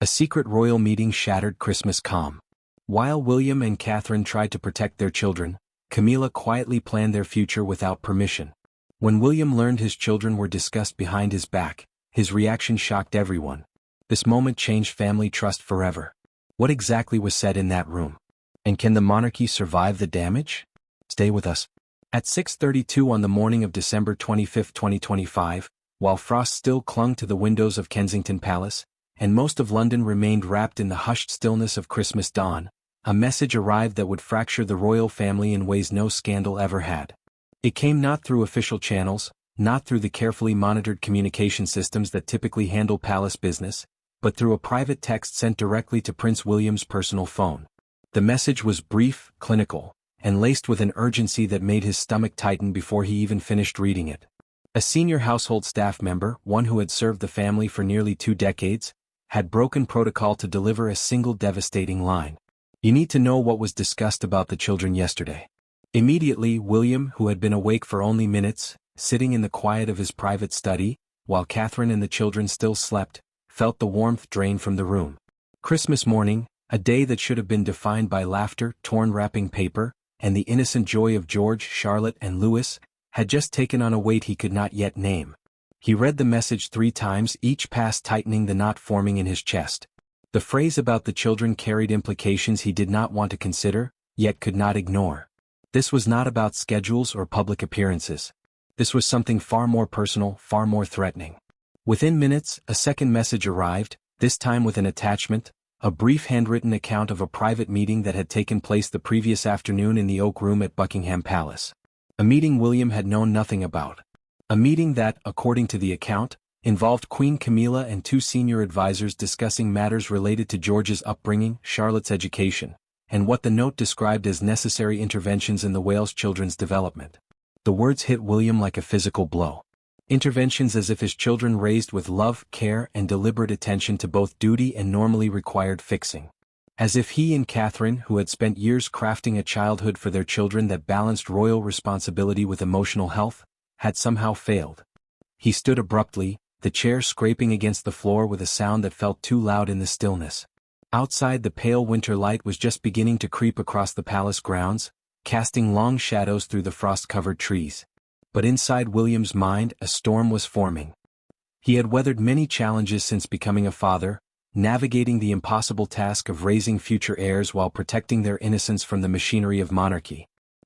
A secret royal meeting shattered Christmas calm. While William and Catherine tried to protect their children, Camilla quietly planned their future without permission. When William learned his children were discussed behind his back, his reaction shocked everyone. This moment changed family trust forever. What exactly was said in that room? And can the monarchy survive the damage? Stay with us. At 6:32 on the morning of December 25, 2025, while frost still clung to the windows of Kensington Palace, and most of London remained wrapped in the hushed stillness of Christmas dawn, a message arrived that would fracture the royal family in ways no scandal ever had. It came not through official channels, not through the carefully monitored communication systems that typically handle palace business, but through a private text sent directly to Prince William's personal phone. The message was brief, clinical, and laced with an urgency that made his stomach tighten before he even finished reading it. A senior household staff member, one who had served the family for nearly 2 decades, had broken protocol to deliver a single devastating line. "You need to know what was discussed about the children yesterday." Immediately, William, who had been awake for only minutes, sitting in the quiet of his private study, while Catherine and the children still slept, felt the warmth drain from the room. Christmas morning, a day that should have been defined by laughter, torn wrapping paper, and the innocent joy of George, Charlotte, and Louis, had just taken on a weight he could not yet name. He read the message 3 times, each pass tightening the knot forming in his chest. The phrase about the children carried implications he did not want to consider, yet could not ignore. This was not about schedules or public appearances. This was something far more personal, far more threatening. Within minutes, a second message arrived, this time with an attachment, a brief handwritten account of a private meeting that had taken place the previous afternoon in the Oak Room at Buckingham Palace. A meeting William had known nothing about. A meeting that, according to the account, involved Queen Camilla and 2 senior advisors discussing matters related to George's upbringing, Charlotte's education, and what the note described as necessary interventions in the Wales children's development. The words hit William like a physical blow. Interventions as if his children raised with love, care, and deliberate attention to both duty and normally required fixing. As if he and Catherine, who had spent years crafting a childhood for their children that balanced royal responsibility with emotional health, had somehow failed. He stood abruptly, the chair scraping against the floor with a sound that felt too loud in the stillness. Outside, the pale winter light was just beginning to creep across the palace grounds, casting long shadows through the frost-covered trees. But inside William's mind, a storm was forming. He had weathered many challenges since becoming a father, navigating the impossible task of raising future heirs while protecting their innocence from the machinery of monarchy.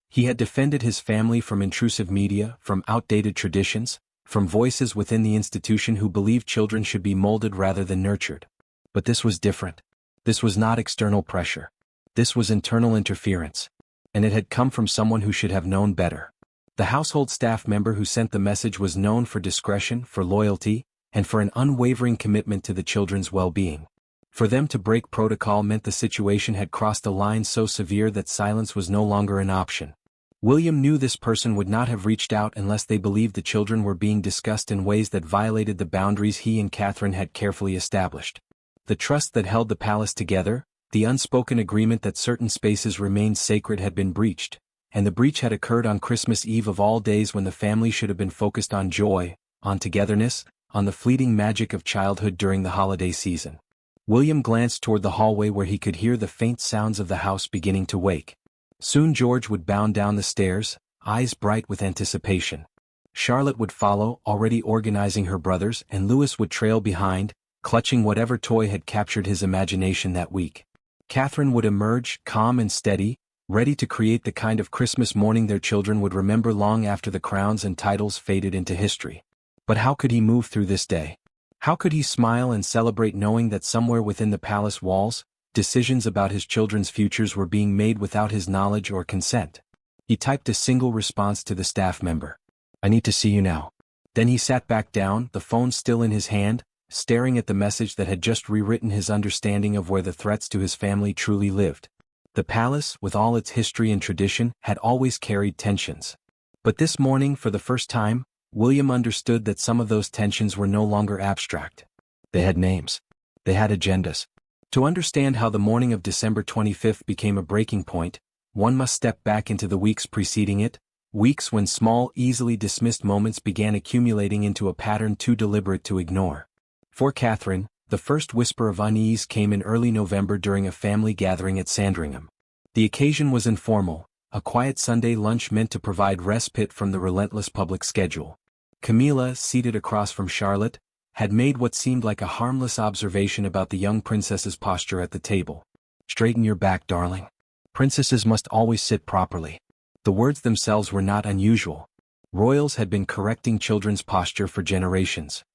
He had defended his family from intrusive media, from outdated traditions, from voices within the institution who believed children should be molded rather than nurtured. But this was different. This was not external pressure. This was internal interference. And it had come from someone who should have known better. The household staff member who sent the message was known for discretion, for loyalty, and for an unwavering commitment to the children's well-being. For them to break protocol meant the situation had crossed a line so severe that silence was no longer an option. William knew this person would not have reached out unless they believed the children were being discussed in ways that violated the boundaries he and Catherine had carefully established. The trust that held the palace together, the unspoken agreement that certain spaces remained sacred had been breached, and the breach had occurred on Christmas Eve of all days when the family should have been focused on joy, on togetherness, on the fleeting magic of childhood during the holiday season. William glanced toward the hallway where he could hear the faint sounds of the house beginning to wake. Soon George would bound down the stairs, eyes bright with anticipation. Charlotte would follow, already organizing her brothers, and Louis would trail behind, clutching whatever toy had captured his imagination that week. Catherine would emerge, calm and steady, ready to create the kind of Christmas morning their children would remember long after the crowns and titles faded into history. But how could he move through this day? How could he smile and celebrate knowing that somewhere within the palace walls, decisions about his children's futures were being made without his knowledge or consent? He typed a single response to the staff member. "I need to see you now." Then he sat back down, the phone still in his hand, staring at the message that had just rewritten his understanding of where the threats to his family truly lived. The palace, with all its history and tradition, had always carried tensions. But this morning, for the first time, William understood that some of those tensions were no longer abstract. They had names. They had agendas. To understand how the morning of December 25th became a breaking point, one must step back into the weeks preceding it, weeks when small, easily dismissed moments began accumulating into a pattern too deliberate to ignore. For Catherine, The first whisper of unease came in early November during a family gathering at Sandringham. The occasion was informal, a quiet Sunday lunch meant to provide respite from the relentless public schedule. Camilla, seated across from Charlotte, had made what seemed like a harmless observation about the young princess's posture at the table. "Straighten your back, darling. Princesses must always sit properly." The words themselves were not unusual. Royals had been correcting children's posture for generations.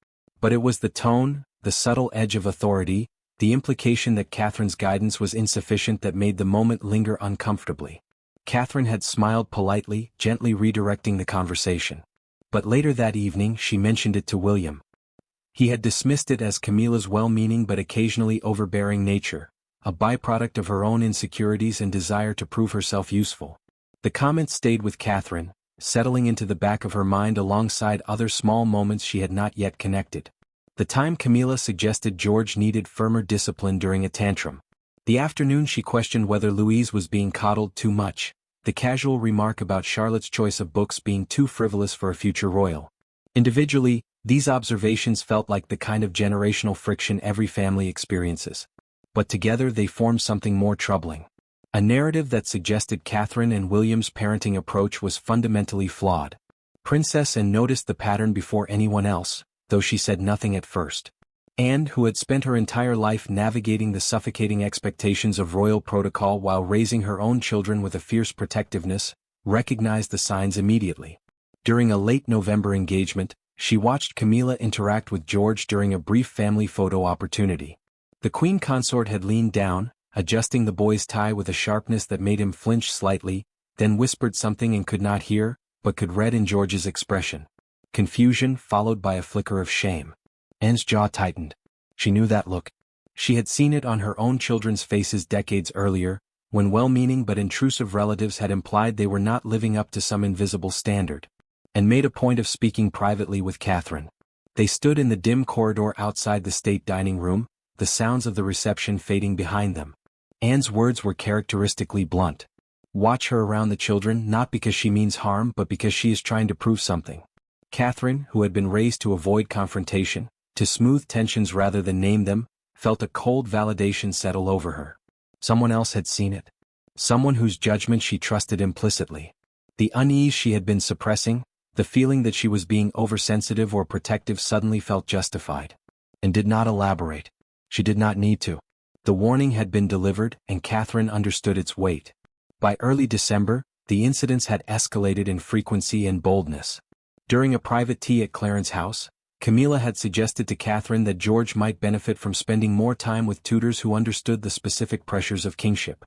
But it was the tone, the subtle edge of authority, the implication that Catherine's guidance was insufficient that made the moment linger uncomfortably. Catherine had smiled politely, gently redirecting the conversation. But later that evening she mentioned it to William. He had dismissed it as Camilla's well-meaning but occasionally overbearing nature, a byproduct of her own insecurities and desire to prove herself useful. The comment stayed with Catherine, settling into the back of her mind alongside other small moments she had not yet connected. The time Camilla suggested George needed firmer discipline during a tantrum. The afternoon she questioned whether Louise was being coddled too much, the casual remark about Charlotte's choice of books being too frivolous for a future royal. Individually, these observations felt like the kind of generational friction every family experiences. But together they formed something more troubling. A narrative that suggested Catherine and William's parenting approach was fundamentally flawed. Princess Anne noticed the pattern before anyone else, though she said nothing at first. Anne, who had spent her entire life navigating the suffocating expectations of royal protocol while raising her own children with a fierce protectiveness, recognized the signs immediately. During a late November engagement, she watched Camilla interact with George during a brief family photo opportunity. The queen consort had leaned down, adjusting the boy's tie with a sharpness that made him flinch slightly, then whispered something and could not hear, but could read in George's expression. Confusion followed by a flicker of shame. Anne's jaw tightened. She knew that look. She had seen it on her own children's faces decades earlier, when well-meaning but intrusive relatives had implied they were not living up to some invisible standard. And made a point of speaking privately with Catherine. They stood in the dim corridor outside the state dining room, the sounds of the reception fading behind them. Anne's words were characteristically blunt. "Watch her around the children not because she means harm but because she is trying to prove something." Catherine, who had been raised to avoid confrontation, to smooth tensions rather than name them, felt a cold validation settle over her. Someone else had seen it. Someone whose judgment she trusted implicitly. The unease she had been suppressing, the feeling that she was being oversensitive or protective suddenly felt justified. And did not elaborate. She did not need to. The warning had been delivered and Catherine understood its weight. By early December, the incidents had escalated in frequency and boldness. During a private tea at Clarence's house, Camilla had suggested to Catherine that George might benefit from spending more time with tutors who understood the specific pressures of kingship.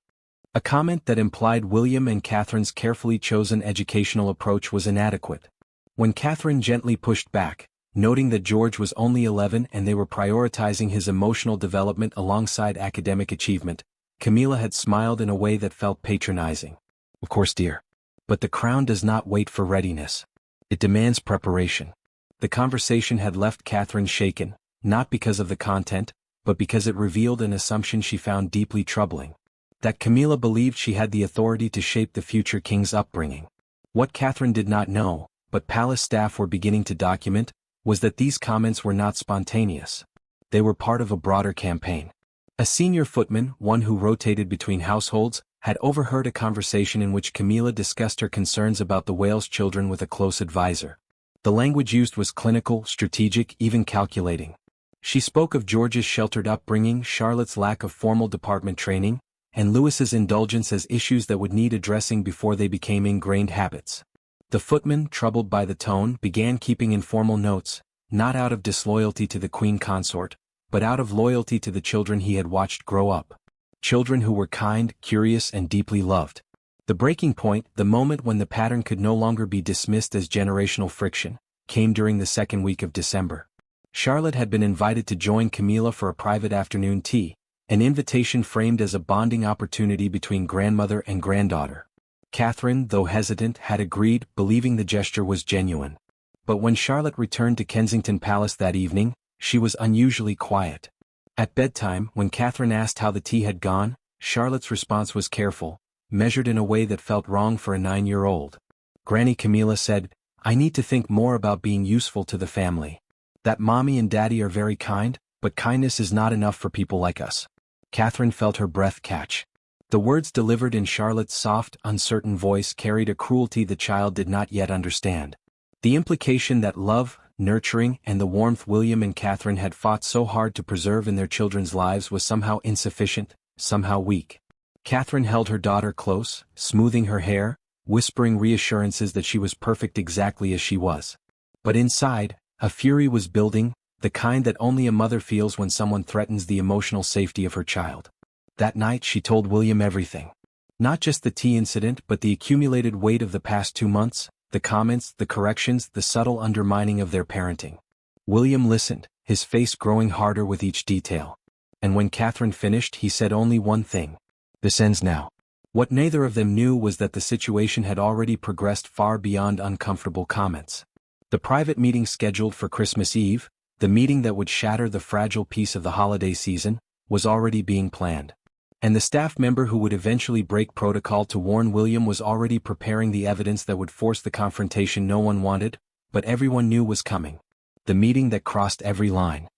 A comment that implied William and Catherine's carefully chosen educational approach was inadequate. When Catherine gently pushed back, noting that George was only 11 and they were prioritizing his emotional development alongside academic achievement, Camilla had smiled in a way that felt patronizing. "Of course, dear. But the crown does not wait for readiness. It demands preparation." The conversation had left Catherine shaken, not because of the content, but because it revealed an assumption she found deeply troubling. That Camilla believed she had the authority to shape the future king's upbringing. What Catherine did not know, but palace staff were beginning to document, was that these comments were not spontaneous. They were part of a broader campaign. A senior footman, one who rotated between households, had overheard a conversation in which Camilla discussed her concerns about the Wales children with a close advisor. The language used was clinical, strategic, even calculating. She spoke of George's sheltered upbringing, Charlotte's lack of formal department training, and Louis's indulgence as issues that would need addressing before they became ingrained habits. The footman, troubled by the tone, began keeping informal notes, not out of disloyalty to the queen consort, but out of loyalty to the children he had watched grow up. Children who were kind, curious, and deeply loved. The breaking point, the moment when the pattern could no longer be dismissed as generational friction, came during the second week of December. Charlotte had been invited to join Camilla for a private afternoon tea, an invitation framed as a bonding opportunity between grandmother and granddaughter. Catherine, though hesitant, had agreed, believing the gesture was genuine. But when Charlotte returned to Kensington Palace that evening, she was unusually quiet. At bedtime, when Catherine asked how the tea had gone, Charlotte's response was careful, measured in a way that felt wrong for a 9-year-old. Granny Camilla said, "I need to think more about being useful to the family. That mommy and daddy are very kind, but kindness is not enough for people like us. Catherine felt her breath catch. The words delivered in Charlotte's soft, uncertain voice carried a cruelty the child did not yet understand. The implication that love, nurturing, and the warmth William and Catherine had fought so hard to preserve in their children's lives was somehow insufficient, somehow weak. Catherine held her daughter close, smoothing her hair, whispering reassurances that she was perfect exactly as she was. But inside, a fury was building, the kind that only a mother feels when someone threatens the emotional safety of her child. That night she told William everything. Not just the tea incident but the accumulated weight of the past 2 months, the comments, the corrections, the subtle undermining of their parenting. William listened, his face growing harder with each detail. And when Catherine finished he said only one thing. This ends now. What neither of them knew was that the situation had already progressed far beyond uncomfortable comments. The private meeting scheduled for Christmas Eve, the meeting that would shatter the fragile peace of the holiday season, was already being planned. And the staff member who would eventually break protocol to warn William was already preparing the evidence that would force the confrontation no one wanted, but everyone knew was coming. The meeting that crossed every line.